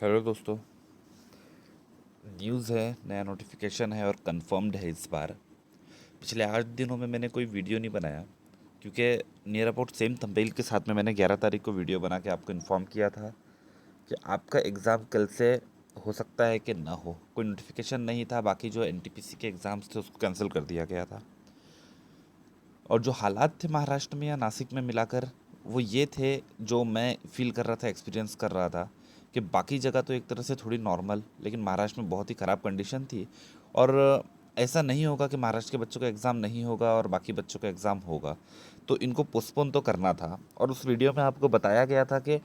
Hello दोस्तों। News है, नया नोटिफिकेशन है और कंफर्म्ड है इस बार। पिछले 8 दिनों में मैंने कोई वीडियो नहीं बनाया क्योंकि नियर अबाउट सेम थंबनेल के साथ में मैंने 11 तारीख को वीडियो बना के आपको इन्फॉर्म किया था कि आपका एग्ज़ाम कल से हो सकता है कि ना हो। कोई नोटिफिकेशन नहीं था, बाकी जो एनटीपीसी के एग्ज़ाम्स थे उसको कैंसिल कर दिया गया था। और जो हालात थे महाराष्ट्र में या नासिक में मिलाकर, वो ये थे जो मैं फ़ील कर रहा था, एक्सपीरियंस कर रहा था कि बाकी जगह तो एक तरह से थोड़ी नॉर्मल, लेकिन महाराष्ट्र में बहुत ही ख़राब कंडीशन थी। और ऐसा नहीं होगा कि महाराष्ट्र के बच्चों का एग्ज़ाम नहीं होगा और बाकी बच्चों का एग्ज़ाम होगा, तो इनको पोस्टपोन तो करना था। और उस वीडियो में आपको बताया गया था कि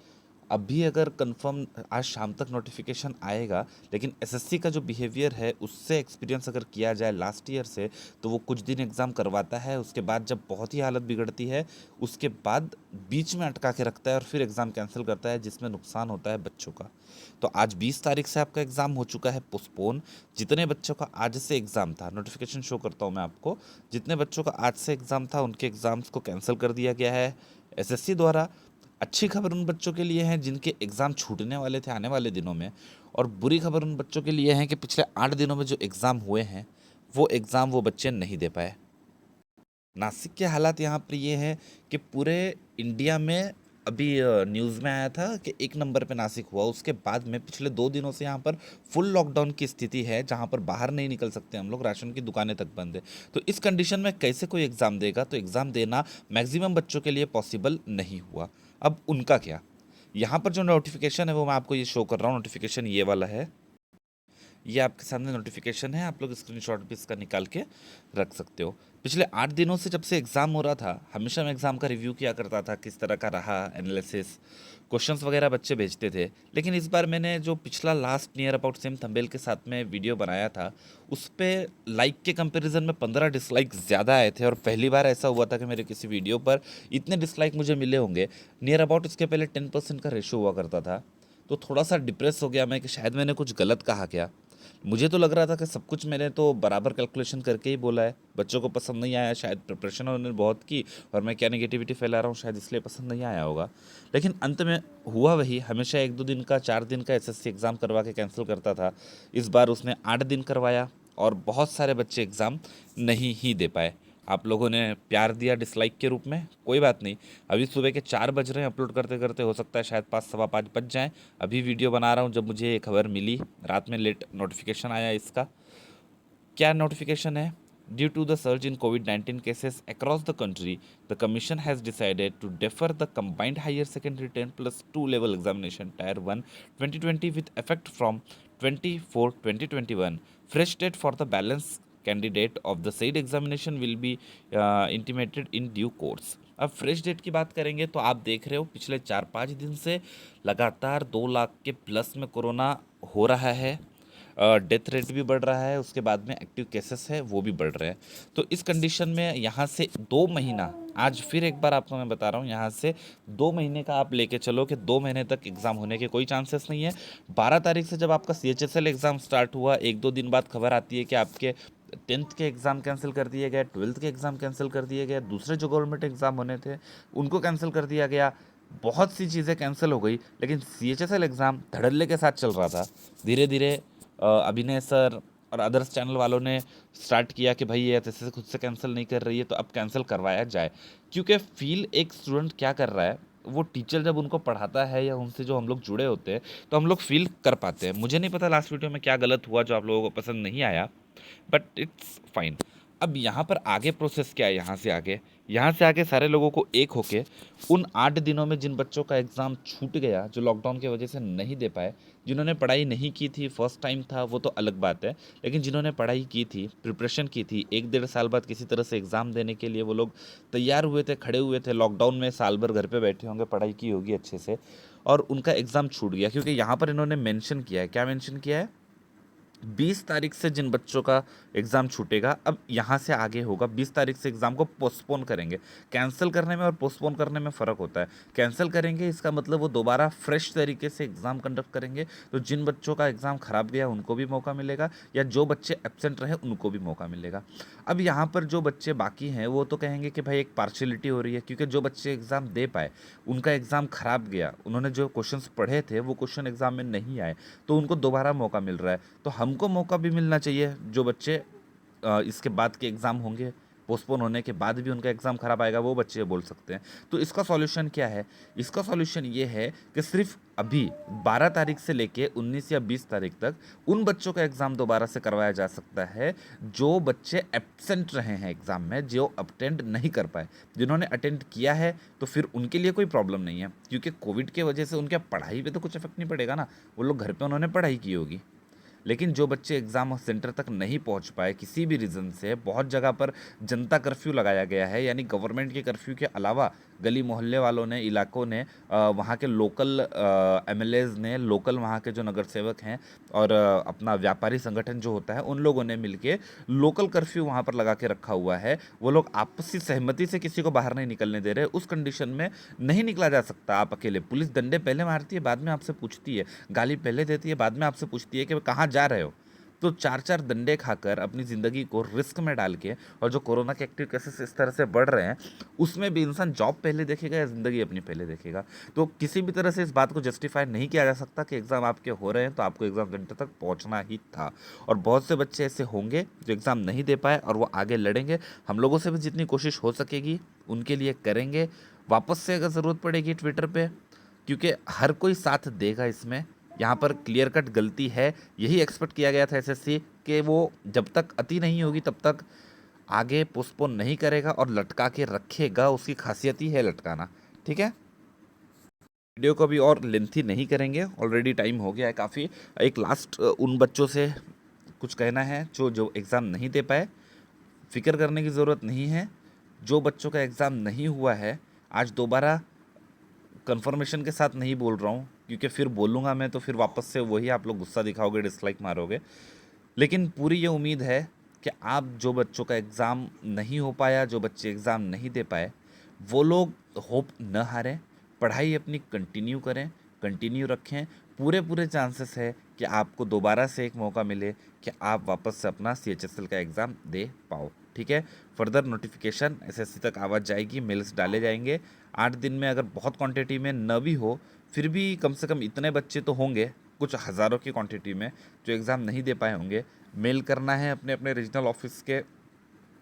अभी अगर कंफर्म आज शाम तक नोटिफिकेशन आएगा, लेकिन एसएससी का जो बिहेवियर है उससे एक्सपीरियंस अगर किया जाए लास्ट ईयर से, तो वो कुछ दिन एग्ज़ाम करवाता है, उसके बाद जब बहुत ही हालत बिगड़ती है उसके बाद बीच में अटका के रखता है और फिर एग्ज़ाम कैंसिल करता है, जिसमें नुकसान होता है बच्चों का। तो आज 20 तारीख से आपका एग्ज़ाम हो चुका है पोस्टपोन। जितने बच्चों का आज से एग्ज़ाम था, नोटिफिकेशन शो करता हूँ मैं आपको, जितने बच्चों का आज से एग्ज़ाम था उनके एग्ज़ाम्स को कैंसिल कर दिया गया है एसएससी द्वारा। अच्छी खबर उन बच्चों के लिए है जिनके एग्ज़ाम छूटने वाले थे आने वाले दिनों में, और बुरी खबर उन बच्चों के लिए है कि पिछले 8 दिनों में जो एग्ज़ाम हुए हैं वो एग्ज़ाम वो बच्चे नहीं दे पाए। नासिक के हालात यहाँ पर ये हैं कि पूरे इंडिया में अभी न्यूज़ में आया था कि 1 नंबर पे नासिक हुआ। उसके बाद में पिछले 2 दिनों से यहाँ पर फुल लॉकडाउन की स्थिति है, जहाँ पर बाहर नहीं निकल सकते हम लोग, राशन की दुकानें तक बंद है। तो इस कंडीशन में कैसे कोई एग्ज़ाम देगा? तो एग्ज़ाम देना मैक्सिमम बच्चों के लिए पॉसिबल नहीं हुआ। अब उनका क्या? यहाँ पर जो नोटिफिकेशन है वो मैं आपको ये शो कर रहा हूँ। नोटिफिकेशन ये वाला है, ये आपके सामने नोटिफिकेशन है, आप लोग स्क्रीनशॉट भी इसका निकाल के रख सकते हो। पिछले 8 दिनों से जब से एग्ज़ाम हो रहा था, हमेशा मैं एग्ज़ाम का रिव्यू किया करता था, किस तरह का रहा, एनालिसिस, क्वेश्चंस वगैरह बच्चे भेजते थे। लेकिन इस बार मैंने जो पिछला last near about same thumbnail के साथ में वीडियो बनाया था, उस पे लाइक के कंपैरिजन में 15 डिसलाइक ज़्यादा आए थे। और पहली बार ऐसा हुआ था कि मेरे किसी वीडियो पर इतने डिसलाइक मुझे मिले होंगे। नियर अबाउट इसके पहले 10% का रेशो हुआ करता था। तो थोड़ा सा डिप्रेस हो गया मैं कि शायद मैंने कुछ गलत कहा क्या। मुझे तो लग रहा था कि सब कुछ मैंने तो बराबर कैलकुलेशन करके ही बोला है, बच्चों को पसंद नहीं आया, शायद प्रिपरेशन उन्होंने बहुत की और मैं क्या नेगेटिविटी फैला रहा हूँ, शायद इसलिए पसंद नहीं आया होगा। लेकिन अंत में हुआ वही, हमेशा 1-2 दिन का 4 दिन का एसएससी एग्ज़ाम करवा के कैंसिल करता था। इस बार उसने 8 दिन करवाया और बहुत सारे बच्चे एग्ज़ाम नहीं ही दे पाए। आप लोगों ने प्यार दिया डिसलाइक के रूप में, कोई बात नहीं। अभी सुबह के 4 बज रहे हैं, अपलोड करते करते हो सकता है शायद 5 सवा 5 बज जाएँ। अभी वीडियो बना रहा हूँ जब मुझे ये खबर मिली, रात में लेट नोटिफिकेशन आया इसका। क्या नोटिफिकेशन है? Due to the surge in COVID-19 cases across the country, the commission has decided to defer the combined higher secondary 10 plus 2 level examination Tier 1 2020 with effect from 24/2021. Fresh date for the balance candidate of the said examination will be intimated in due course. अब fresh date की बात करेंगे तो आप देख रहे हो पिछले 4-5 दिन से लगातार 2 लाख के प्लस में कोरोना हो रहा है। डेथ रेट भी बढ़ रहा है, उसके बाद में एक्टिव केसेस है वो भी बढ़ रहे हैं। तो इस कंडीशन में यहाँ से 2 महीना, आज फिर एक बार आपको मैं बता रहा हूँ, यहाँ से 2 महीने का आप लेके चलो कि 2 महीने तक एग्ज़ाम होने के कोई चांसेस नहीं है। 12 तारीख से जब आपका CHSL एग्ज़ाम स्टार्ट हुआ, 1-2 दिन बाद खबर आती है कि आपके 10th के एग्ज़ाम कैंसिल कर दिए गए, 12th के एग्ज़ाम कैंसिल कर दिए गए, दूसरे जो गवर्नमेंट एग्ज़ाम होने थे उनको कैंसिल कर दिया गया। बहुत सी चीज़ें कैंसिल हो गई, लेकिन CHSL एग्ज़ाम धड़ल्ले के साथ चल रहा था। धीरे धीरे अभिनय सर और अदर्स चैनल वालों ने स्टार्ट किया कि भाई ये ऐसे खुद से कैंसिल नहीं कर रही है तो अब कैंसिल करवाया जाए। क्योंकि फील एक स्टूडेंट क्या कर रहा है, वो टीचर जब उनको पढ़ाता है या उनसे जो हम लोग जुड़े होते हैं तो हम लोग फील कर पाते हैं। मुझे नहीं पता लास्ट वीडियो में क्या गलत हुआ जो आप लोगों को पसंद नहीं आया, बट इट्स फाइन। अब यहाँ पर आगे प्रोसेस क्या है? यहाँ से आगे सारे लोगों को एक होके उन 8 दिनों में जिन बच्चों का एग्ज़ाम छूट गया, जो लॉकडाउन की वजह से नहीं दे पाए, जिन्होंने पढ़ाई नहीं की थी, फर्स्ट टाइम था वो तो अलग बात है, लेकिन जिन्होंने पढ़ाई की थी, प्रिपरेशन की थी, 1-1.5 साल बाद किसी तरह से एग्ज़ाम देने के लिए वो लोग तैयार हुए थे, खड़े हुए थे, लॉकडाउन में साल भर घर पे बैठे होंगे, पढ़ाई की होगी अच्छे से, और उनका एग्ज़ाम छूट गया। क्योंकि यहाँ पर इन्होंने मेंशन किया है, क्या मेंशन किया है 20 तारीख से जिन बच्चों का एग्ज़ाम छूटेगा, अब यहाँ से आगे होगा 20 तारीख से एग्ज़ाम को पोस्टपोन करेंगे। कैंसिल करने में और पोस्टपोन करने में फ़र्क होता है। कैंसिल करेंगे इसका मतलब वो दोबारा फ्रेश तरीके से एग्ज़ाम कंडक्ट करेंगे, तो जिन बच्चों का एग्ज़ाम ख़राब गया उनको भी मौका मिलेगा, या जो बच्चे एब्सेंट रहे उनको भी मौका मिलेगा। अब यहाँ पर जो बच्चे बाकी हैं वो तो कहेंगे कि भाई एक पार्शियलिटी हो रही है, क्योंकि जो बच्चे एग्ज़ाम दे पाए, उनका एग्ज़ाम ख़राब गया, उन्होंने जो क्वेश्चंस पढ़े थे वो क्वेश्चन एग्ज़ाम में नहीं आए, तो उनको दोबारा मौका मिल रहा है। तो हमको मौका भी मिलना चाहिए, जो बच्चे इसके बाद के एग्ज़ाम होंगे, पोस्टपोन होने के बाद भी उनका एग्ज़ाम ख़राब आएगा, वो बच्चे बोल सकते हैं। तो इसका सॉल्यूशन क्या है? इसका सॉल्यूशन ये है कि सिर्फ़ अभी 12 तारीख से लेके 19 या 20 तारीख तक उन बच्चों का एग्ज़ाम दोबारा से करवाया जा सकता है, जो बच्चे एब्सेंट रहे हैं एग्ज़ाम में, जो अटेंड नहीं कर पाए। जिन्होंने अटेंड किया है, तो फिर उनके लिए कोई प्रॉब्लम नहीं है, क्योंकि कोविड की वजह से उनके पढ़ाई पे तो कुछ इफ़ेक्ट नहीं पड़ेगा ना, वो लोग घर पे उन्होंने पढ़ाई की होगी। लेकिन जो बच्चे एग्ज़ाम सेंटर तक नहीं पहुंच पाए किसी भी रीज़न से, बहुत जगह पर जनता कर्फ्यू लगाया गया है, यानी गवर्नमेंट के कर्फ्यू के अलावा गली मोहल्ले वालों ने, इलाकों ने, वहाँ के लोकल एमएलएज़ ने, लोकल वहाँ के जो नगर सेवक हैं और अपना व्यापारी संगठन जो होता है, उन लोगों ने मिलके लोकल कर्फ्यू वहाँ पर लगा के रखा हुआ है। वो लोग आपसी सहमति से किसी को बाहर नहीं निकलने दे रहे। उस कंडीशन में नहीं निकला जा सकता आप अकेले। पुलिस डंडे पहले मारती है, बाद में आपसे पूछती है, गाली पहले देती है, बाद में आपसे पूछती है कि कहाँ जा रहे हो। तो 4-4 डंडे खाकर अपनी ज़िंदगी को रिस्क में डाल के, और जो कोरोना के एक्टिव केसेस इस तरह से बढ़ रहे हैं, उसमें भी इंसान जॉब पहले देखेगा या ज़िंदगी अपनी पहले देखेगा। तो किसी भी तरह से इस बात को जस्टिफाई नहीं किया जा सकता कि एग्ज़ाम आपके हो रहे हैं तो आपको एग्ज़ाम सेंटर तक पहुंचना ही था। और बहुत से बच्चे ऐसे होंगे जो एग्ज़ाम नहीं दे पाए और वो आगे लड़ेंगे। हम लोगों से भी जितनी कोशिश हो सकेगी उनके लिए करेंगे। वापस से अगर ज़रूरत पड़ेगी ट्विटर पे, क्योंकि हर कोई साथ देगा इसमें। यहाँ पर क्लियर कट गलती है, यही एक्सपेक्ट किया गया था एसएससी कि वो जब तक अति नहीं होगी तब तक आगे पोस्टपोन नहीं करेगा और लटका के रखेगा। उसकी खासियत ही है लटकाना। ठीक है, वीडियो को भी और लेंथी नहीं करेंगे, ऑलरेडी टाइम हो गया है काफ़ी। एक लास्ट उन बच्चों से कुछ कहना है जो जो एग्ज़ाम नहीं दे पाए, फिक्र करने की ज़रूरत नहीं है। जो बच्चों का एग्ज़ाम नहीं हुआ है, आज दोबारा कंफर्मेशन के साथ नहीं बोल रहा हूँ, क्योंकि फिर बोलूँगा मैं तो फिर वापस से वही आप लोग गुस्सा दिखाओगे, डिसलाइक मारोगे। लेकिन पूरी ये उम्मीद है कि आप जो बच्चों का एग्ज़ाम नहीं हो पाया, जो बच्चे एग्ज़ाम नहीं दे पाए, वो लोग होप न हारें, पढ़ाई अपनी कंटिन्यू करें, कंटिन्यू रखें। पूरे पूरे चांसेस है कि आपको दोबारा से एक मौका मिले कि आप वापस से अपना CHSL का एग्ज़ाम दे पाओ। ठीक है, फर्दर नोटिफिकेशन एसएससी तक आवाज़ जाएगी, मेल्स डाले जाएंगे। 8 दिन में अगर बहुत क्वांटिटी में न भी हो, फिर भी कम से कम इतने बच्चे तो होंगे, कुछ हज़ारों की क्वांटिटी में, जो एग्ज़ाम नहीं दे पाए होंगे। मेल करना है अपने अपने रीजनल ऑफिस के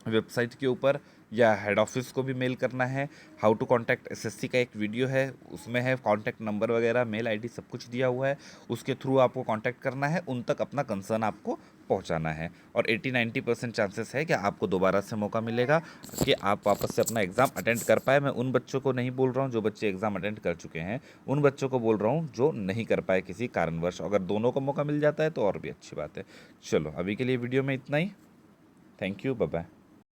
वेबसाइट के ऊपर, या हेड ऑफिस को भी मेल करना है। हाउ टू कॉन्टैक्ट एसएससी का एक वीडियो है, उसमें है कॉन्टैक्ट नंबर वगैरह, मेल आईडी सब कुछ दिया हुआ है। उसके थ्रू आपको कॉन्टैक्ट करना है, उन तक अपना कंसर्न आपको पहुंचाना है। और 80-90% चांसेस है कि आपको दोबारा से मौका मिलेगा कि आप वापस से अपना एग्ज़ाम अटेंड कर पाए। मैं उन बच्चों को नहीं बोल रहा हूँ जो बच्चे एग्ज़ाम अटेंड कर चुके हैं, उन बच्चों को बोल रहा हूँ जो नहीं कर पाए किसी कारणवश। अगर दोनों को मौका मिल जाता है तो और भी अच्छी बात है। चलो, अभी के लिए वीडियो में इतना ही। Thank you, bye bye.